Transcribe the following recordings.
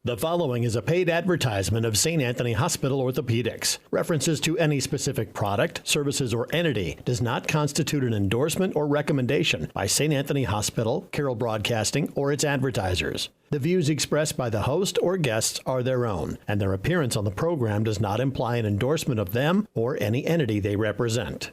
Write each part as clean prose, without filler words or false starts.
The following is a paid advertisement of St. Anthony Hospital Orthopedics. References to any specific product, services, or entity does not constitute an endorsement or recommendation by St. Anthony Hospital, Carroll Broadcasting, or its advertisers. The views expressed by the host or guests are their own, and their appearance on the program does not imply an endorsement of them or any entity they represent.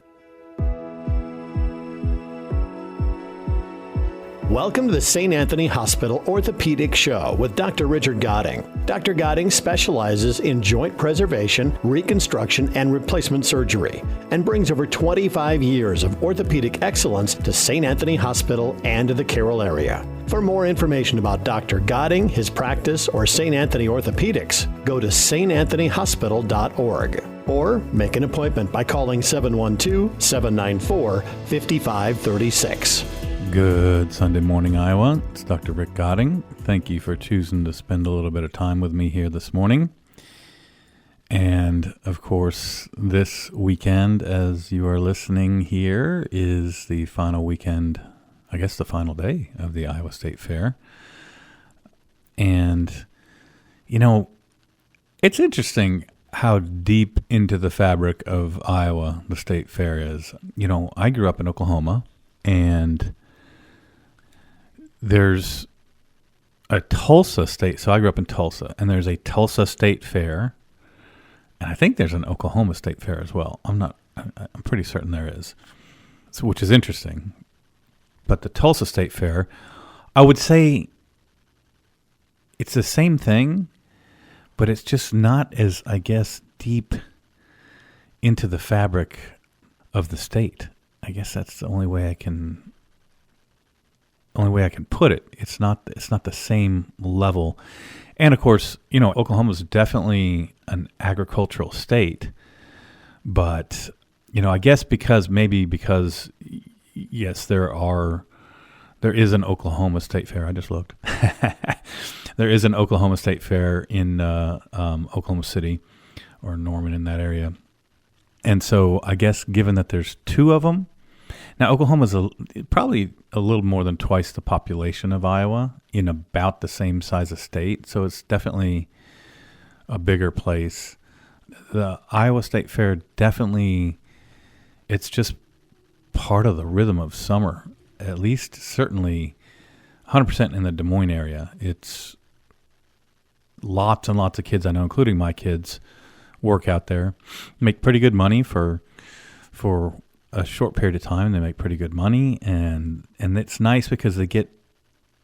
Welcome to the St. Anthony Hospital Orthopedic Show with Dr. Richard Godding. Dr. Godding specializes in joint preservation, reconstruction, and replacement surgery, and brings over 25 years of orthopedic excellence to St. Anthony Hospital and to the Carroll area. For more information about Dr. Godding, his practice, or St. Anthony Orthopedics, go to santanthonyhospital.org or make an appointment by calling 712-794-5536. Good Sunday morning, Iowa. It's Dr. Rick Godding. Thank you for choosing to spend a little bit of time with me here this morning. And, of course, this weekend, as you are listening here, is the final weekend, I guess the final day of the Iowa State Fair. And, you know, it's interesting how deep into the fabric of Iowa the State Fair is. You know, I grew up in Oklahoma, and there's a Tulsa State, so I grew up in Tulsa, and there's a Tulsa State Fair, and I think there's an Oklahoma State Fair as well. I'm pretty certain there is, so, which is interesting. But the Tulsa State Fair, I would say it's the same thing, but it's just not as, I guess, deep into the fabric of the state. I guess that's the only way I can put it. It's not the same level. And of course, you know, Oklahoma is definitely an agricultural state, but you know, I guess because yes, there is an Oklahoma State Fair. I just looked. There is an Oklahoma State Fair in Oklahoma City or Norman, in that area. And so I guess given that there's two of them, now Oklahoma's probably a little more than twice the population of Iowa in about the same size of state, so it's definitely a bigger place. The Iowa State Fair definitely, it's just part of the rhythm of summer, at least certainly 100% in the Des Moines area. It's lots and lots of kids I know, including my kids, work out there, make pretty good money for a short period of time. They make pretty good money, and it's nice because they get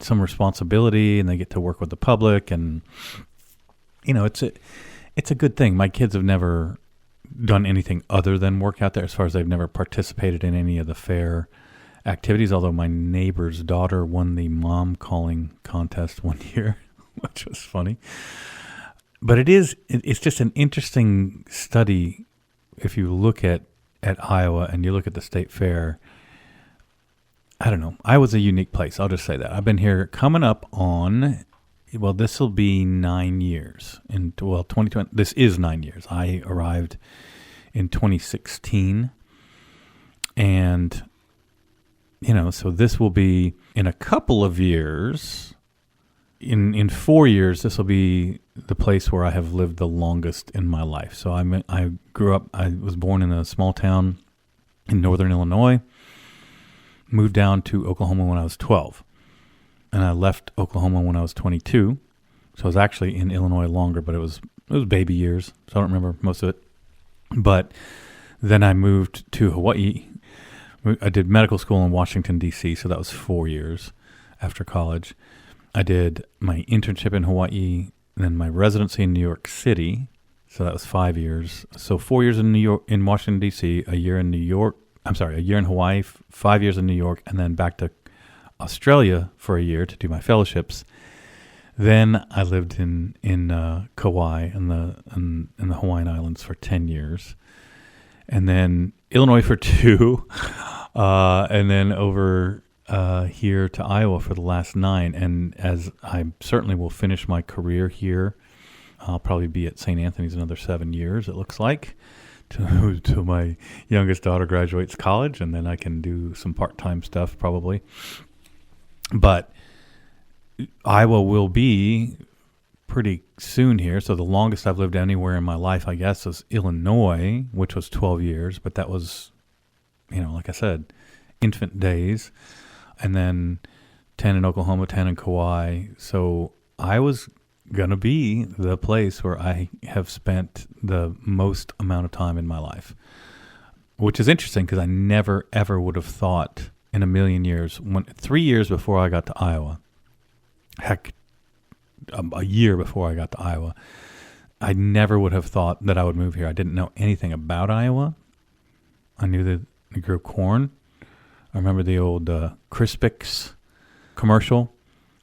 some responsibility and they get to work with the public, and you know, it's a good thing. My kids have never done anything other than work out there, as far as they've never participated in any of the fair activities, although my neighbor's daughter won the mom calling contest one year, which was funny. But it's just an interesting study if you look at Iowa and you look at the state fair. I don't know. Iowa's a unique place. I'll just say that. I've been here coming up on, well, this will be 9 years. 2020, this is 9 years. I arrived in 2016. And, you know, so this will be in a couple of years. In 4 years, this will be the place where I have lived the longest in my life. So I was born in a small town in northern Illinois, moved down to Oklahoma when I was 12, and I left Oklahoma when I was 22. So I was actually in Illinois longer, but it was baby years, so I don't remember most of it. But then I moved to Hawaii. I did medical school in Washington, D.C., so that was 4 years after college. I did my internship in Hawaii, and then my residency in New York City, so that was 5 years. So 4 years in New York, in Washington, D.C., a year in Hawaii, 5 years in New York, and then back to Australia for a year to do my fellowships. Then I lived in Kauai in the Hawaiian Islands for 10 years, and then Illinois for 2, and then over here to Iowa for the last 9. And as I certainly will finish my career here, I'll probably be at St. Anthony's another 7 years, it looks like, till my youngest daughter graduates college, and then I can do some part-time stuff probably. But Iowa will be pretty soon here. So the longest I've lived anywhere in my life, I guess, is Illinois, which was 12 years. But that was, like I said, infant days. And then 10 in Oklahoma, 10 in Kauai. So I was going to be the place where I have spent the most amount of time in my life, which is interesting because I never, ever would have thought in a million years, 3 years before I got to Iowa, heck, a year before I got to Iowa, I never would have thought that I would move here. I didn't know anything about Iowa. I knew that they grew corn. I remember the old Crispix commercial,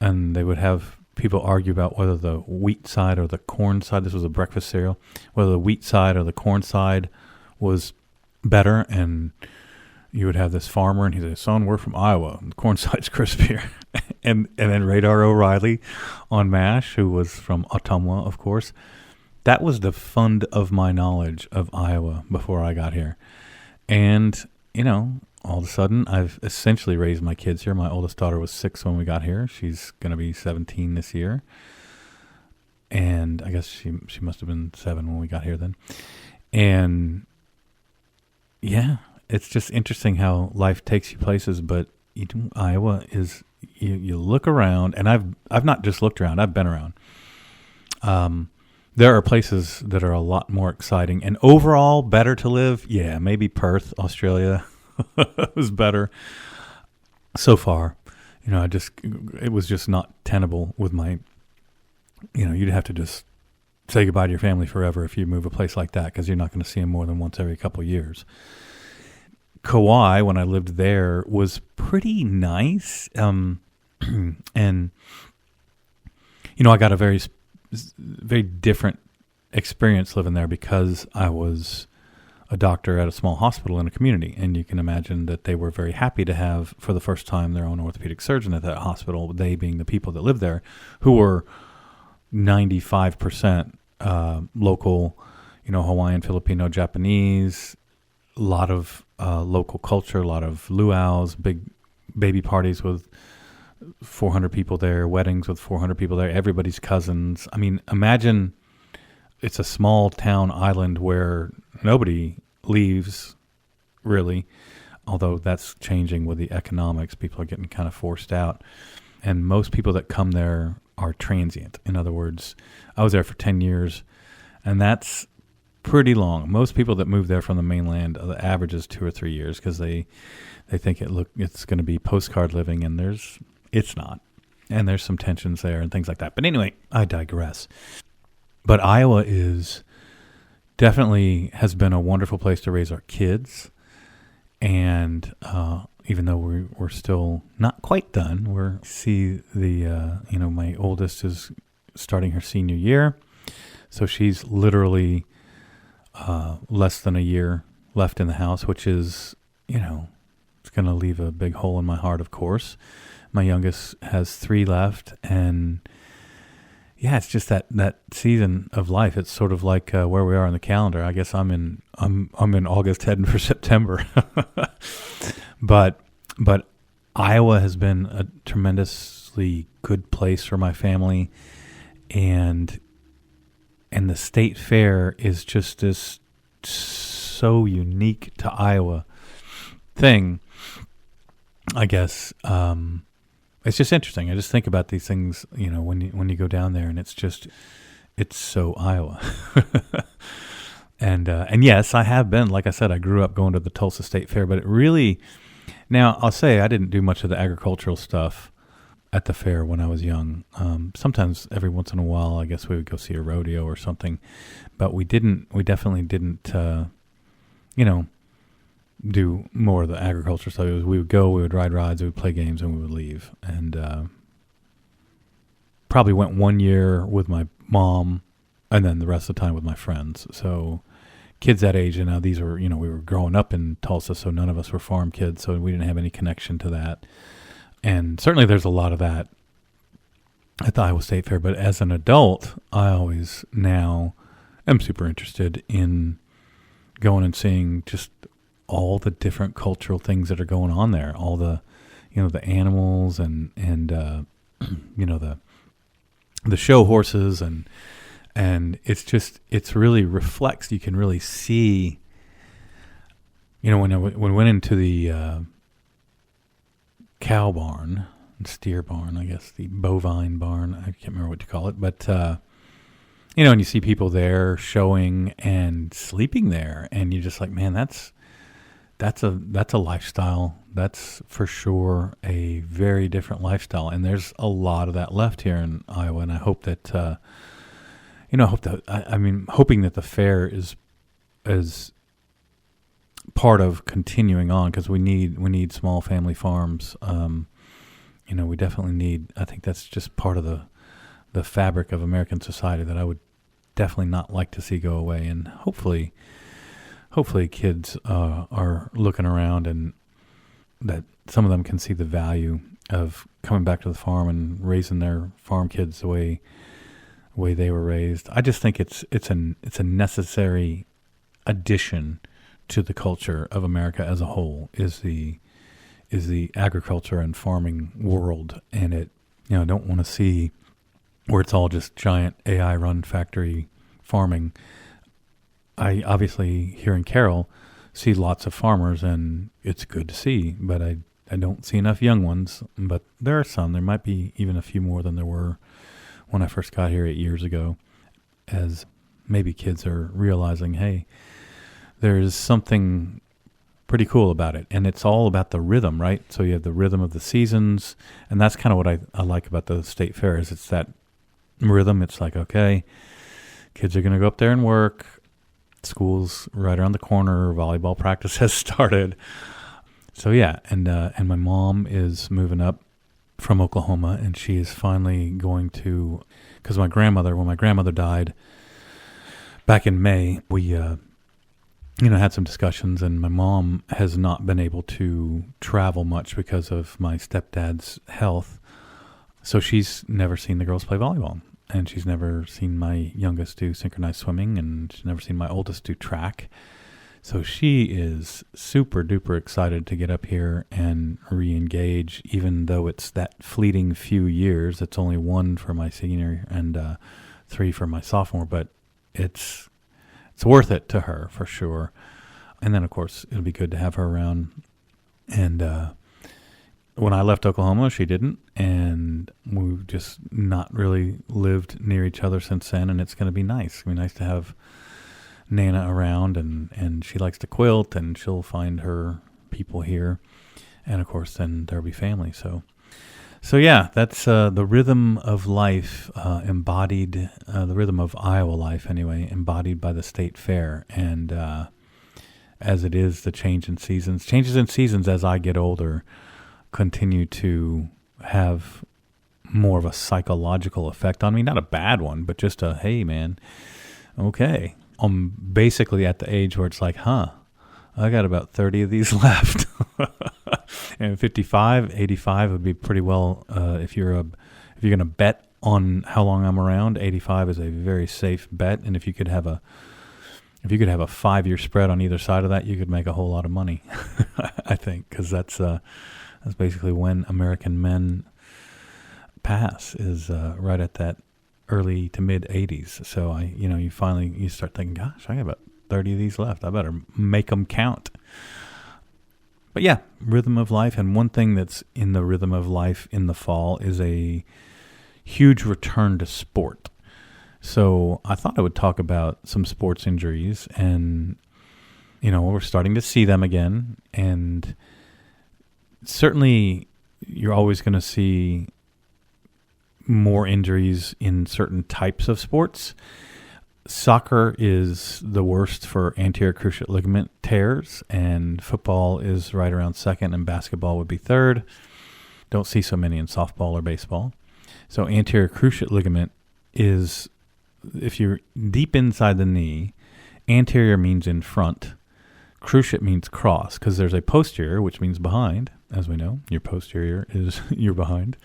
and they would have people argue about whether the wheat side or the corn side, this was a breakfast cereal, whether the wheat side or the corn side was better. And you would have this farmer, and he'd say, "Son, we're from Iowa. The corn side's crispier." and then Radar O'Reilly on MASH, who was from Ottumwa, of course. That was the fund of my knowledge of Iowa before I got here. And, all of a sudden, I've essentially raised my kids here. My oldest daughter was 6 when we got here. She's going to be 17 this year. And I guess she must have been 7 when we got here then. And, yeah, it's just interesting how life takes you places. But Iowa is, you look around, and I've not just looked around. I've been around. There are places that are a lot more exciting and overall better to live. Yeah, maybe Perth, Australia was better so far. It was just not tenable with my, you'd have to just say goodbye to your family forever if you move a place like that, because you're not going to see them more than once every couple of years. Kauai, when I lived there, was pretty nice. And, I got a very different experience living there because I was a doctor at a small hospital in a community. And you can imagine that they were very happy to have, for the first time, their own orthopedic surgeon at that hospital, they being the people that lived there, who were 95% local, Hawaiian, Filipino, Japanese, a lot of local culture, a lot of luau's, big baby parties with 400 people there, weddings with 400 people there, everybody's cousins. I mean, imagine it's a small town island where nobody leaves, really, although that's changing with the economics. People are getting kind of forced out. And most people that come there are transient. In other words, I was there for 10 years, and that's pretty long. Most people that move there from the mainland, the average is 2 or 3 years because they think it's going to be postcard living, and it's not. And there's some tensions there and things like that. But anyway, I digress. But Iowa definitely has been a wonderful place to raise our kids. And even though we're still not quite done, my oldest is starting her senior year. So she's literally less than a year left in the house, which is, it's going to leave a big hole in my heart, of course. My youngest has 3 left, and yeah, it's just that season of life. It's sort of like where we are on the calendar. I guess I'm in August heading for September. But Iowa has been a tremendously good place for my family, and the state fair is just this so unique to Iowa thing, I guess. It's just interesting. I just think about these things, when you go down there, and it's so Iowa. And yes, I have been, like I said, I grew up going to the Tulsa State Fair, but it really, now I'll say I didn't do much of the agricultural stuff at the fair when I was young. Sometimes every once in a while, I guess we would go see a rodeo or something, but we definitely didn't, do more of the agriculture stuff. We would go, we would ride rides, we would play games, and we would leave. And probably went 1 year with my mom, and then the rest of the time with my friends. So kids that age, and now these were, we were growing up in Tulsa, so none of us were farm kids, so we didn't have any connection to that. And certainly there's a lot of that at the Iowa State Fair. But as an adult, I always now am super interested in going and seeing just all the different cultural things that are going on there, all the, the animals and the the show horses, and it's really reflects. You can really see, when we went into the cow barn, steer barn, I guess, the bovine barn, I can't remember what to call it, but and you see people there showing and sleeping there, and you're just like, man, that's a lifestyle. That's for sure a very different lifestyle, and there's a lot of that left here in Iowa. And I hope that, hoping that the fair is part of continuing on, because we need small family farms. We definitely need. I think that's just part of the fabric of American society that I would definitely not like to see go away, and hopefully kids are looking around, and that some of them can see the value of coming back to the farm and raising their farm kids the way they were raised. I just think it's a necessary addition to the culture of America as a whole, is the agriculture and farming world. And I don't want to see where it's all just giant AI run factory farming. I obviously, here in Carroll, see lots of farmers, and it's good to see, but I don't see enough young ones. But there are some. There might be even a few more than there were when I first got here 8 years ago, as maybe kids are realizing, hey, there's something pretty cool about it. And it's all about the rhythm, right? So you have the rhythm of the seasons, and that's kind of what I like about the state fair, is it's that rhythm. It's like, okay, kids are going to go up there and work. School's right around the corner. Volleyball practice has started. So yeah, and my mom is moving up from Oklahoma, and she is finally going to, because when my grandmother died back in May, we had some discussions, and my mom has not been able to travel much because of my stepdad's health. So she's never seen the girls play volleyball. And she's never seen my youngest do synchronized swimming, and she's never seen my oldest do track. So she is super duper excited to get up here and re-engage, even though it's that fleeting few years. It's only 1 for my senior and 3 for my sophomore, but it's worth it to her for sure. And then, of course, it'll be good to have her around. And when I left Oklahoma, she didn't, and we've just not really lived near each other since then, and it's going to be nice. It's going to be nice to have Nana around, and she likes to quilt, and she'll find her people here, and of course, then there'll be family. So yeah, that's the rhythm of life embodied, the rhythm of Iowa life anyway, embodied by the state fair, and as it is, the changes in seasons as I get older continue to have more of a psychological effect on me. Not a bad one, but just a, hey, man, okay. I'm basically at the age where it's like, I got about 30 of these left. And 55, 85 would be pretty well, if you're going to bet on how long I'm around, 85 is a very safe bet. And if you could have a 5-year spread on either side of that, you could make a whole lot of money, I think, because that's basically when American men pass, is right at that early to mid 80s. So you start thinking, gosh, I got about 30 of these left. I better make them count. But yeah, rhythm of life. And one thing that's in the rhythm of life in the fall is a huge return to sport. So I thought I would talk about some sports injuries, and we're starting to see them again, and certainly you're always going to see more injuries in certain types of sports. Soccer is the worst for anterior cruciate ligament tears, and football is right around second, and basketball would be third. Don't see so many in softball or baseball. So anterior cruciate ligament is, if you're deep inside the knee, anterior means in front, cruciate means cross, because there's a posterior, which means behind. As we know, your posterior is your behind.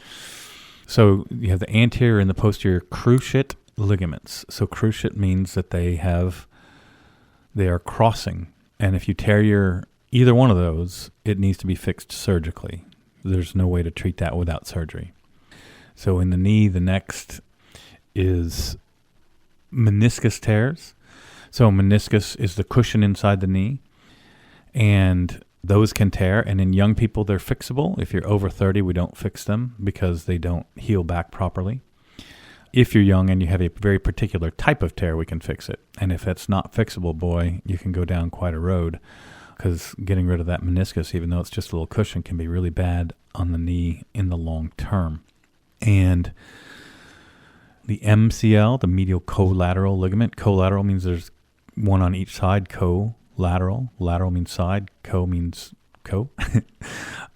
So you have the anterior and the posterior cruciate ligaments. So cruciate means that they are crossing. And if you tear either one of those, it needs to be fixed surgically. There's no way to treat that without surgery. So in the knee, the next is meniscus tears. So meniscus is the cushion inside the knee, and those can tear. And in young people, they're fixable. If you're over 30, we don't fix them because they don't heal back properly. If you're young and you have a very particular type of tear, we can fix it. And if it's not fixable, boy, you can go down quite a road, because getting rid of that meniscus, even though it's just a little cushion, can be really bad on the knee in the long term. And the MCL, the medial collateral ligament, collateral means there's one on each side, collateral. Lateral means side, co means co.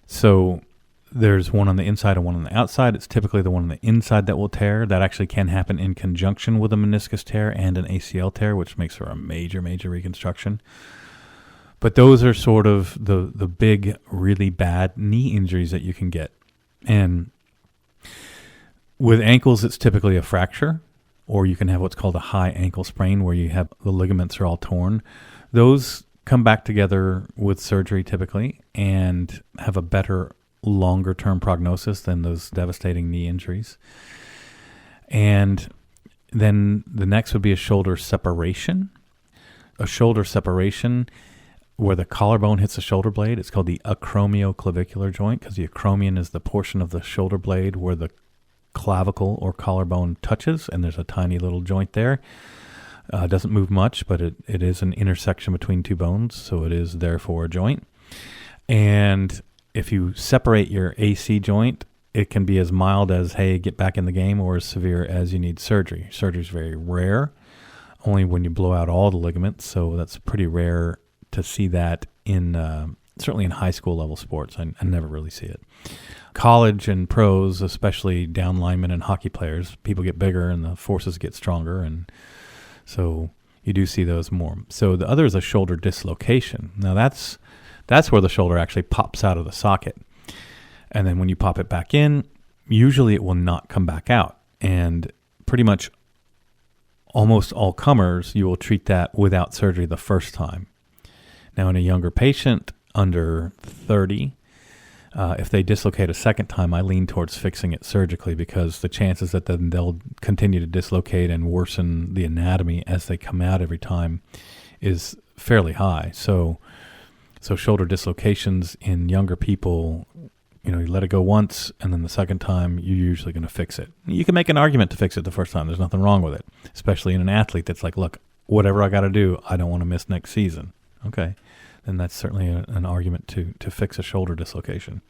So there's one on the inside and one on the outside. It's typically the one on the inside that will tear. That actually can happen in conjunction with a meniscus tear and an ACL tear, which makes for a major, major reconstruction. But those are sort of the big, really bad knee injuries that you can get. And with ankles, it's typically a fracture, or you can have what's called a high ankle sprain, where you have the ligaments are all torn. Those come back together with surgery typically and have a better longer-term prognosis than those devastating knee injuries. And then the next would be a shoulder separation. A shoulder separation where the collarbone hits the shoulder blade. It's called the acromioclavicular joint, because the acromion is the portion of the shoulder blade where the clavicle or collarbone touches, and there's a tiny little joint there. It doesn't move much, but it is an intersection between two bones, so it is therefore a joint. And if you separate your AC joint, it can be as mild as, hey, get back in the game, or as severe as you need surgery. Surgery is very rare, only when you blow out all the ligaments, so that's pretty rare to see that in certainly in high school level sports. I never really see it. College and pros, especially down linemen and hockey players, people get bigger and the forces get stronger, and so you do see those more. So the other is a shoulder dislocation. Now that's where the shoulder actually pops out of the socket. And then when you pop it back in, usually it will not come back out. And pretty much almost all comers, you will treat that without surgery the first time. Now in a younger patient under 30, if they dislocate a second time, I lean towards fixing it surgically, because the chances that then they'll continue to dislocate and worsen the anatomy as they come out every time is fairly high. So shoulder dislocations in younger people, you let it go once, and then the second time, you're usually going to fix it. You can make an argument to fix it the first time. There's nothing wrong with it, especially in an athlete that's like, look, whatever I got to do, I don't want to miss next season. Okay, then that's certainly an argument to fix a shoulder dislocation.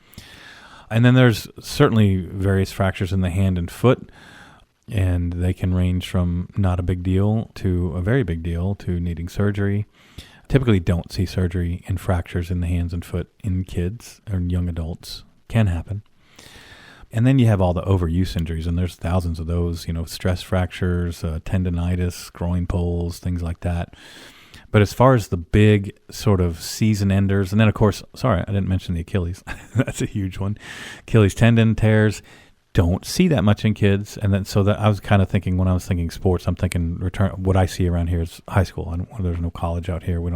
And then there's certainly various fractures in the hand and foot, and they can range from not a big deal to a very big deal to needing surgery. Typically don't see surgery in fractures in the hands and foot in kids or in young adults. Can happen. And then you have all the overuse injuries, and there's thousands of those, stress fractures, tendonitis, groin pulls, things like that. But as far as the big sort of season enders, and then of course, sorry, I didn't mention the Achilles. That's a huge one. Achilles tendon tears, don't see that much in kids. And then so that I was kind of thinking, when I was thinking sports, I'm thinking what I see around here is high school. There's no college out here. I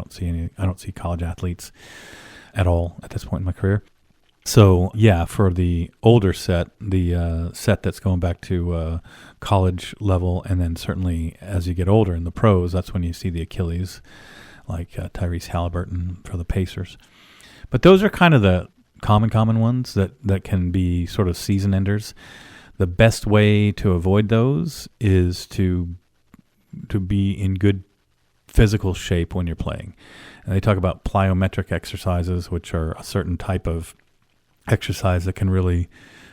don't see college athletes at all at this point in my career. So yeah, for the older set, the set that's going back to college level, and then certainly as you get older in the pros, that's when you see the Achilles, like Tyrese Halliburton for the Pacers. But those are kind of the common ones that can be sort of season enders. The best way to avoid those is to be in good physical shape when you're playing. And they talk about plyometric exercises, which are a certain type of exercise that can really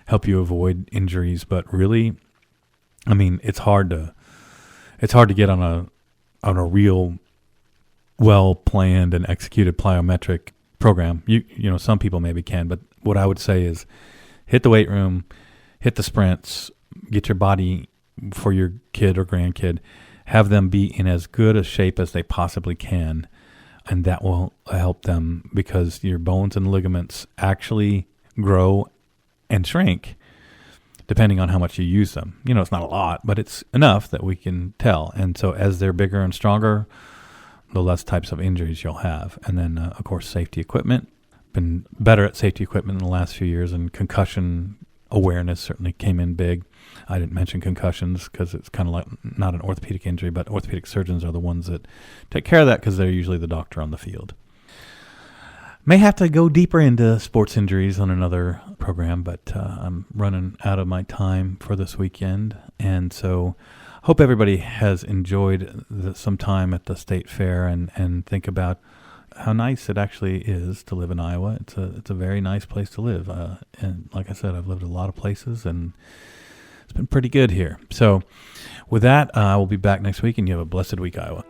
help you avoid injuries. But really, I mean, it's hard to get on a real well planned and executed plyometric program. You know, some people maybe can, but what I would say is hit the weight room, hit the sprints, get your body for your kid or grandkid, have them be in as good a shape as they possibly can, and that will help them, because your bones and ligaments actually grow and shrink depending on how much you use them. You know, it's not a lot, but it's enough that we can tell. And so as they're bigger and stronger, the less types of injuries you'll have. And then, of course, safety equipment. Been better at safety equipment in the last few years, and concussion awareness certainly came in big. I didn't mention concussions because it's kind of like not an orthopedic injury, but orthopedic surgeons are the ones that take care of that because they're usually the doctor on the field. May have to go deeper into sports injuries on another program, but I'm running out of my time for this weekend. And so hope everybody has enjoyed some time at the state fair and think about how nice it actually is to live in Iowa. It's a very nice place to live. And like I said, I've lived a lot of places, and it's been pretty good here. So with that, I will be back next week, and you have a blessed week, Iowa.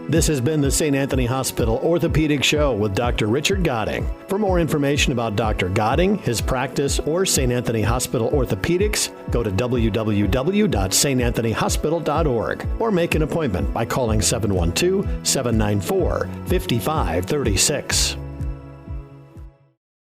This has been the St. Anthony Hospital Orthopedic Show with Dr. Richard Godding. For more information about Dr. Godding, his practice, or St. Anthony Hospital Orthopedics, go to www.santanthonyhospital.org or make an appointment by calling 712-794-5536.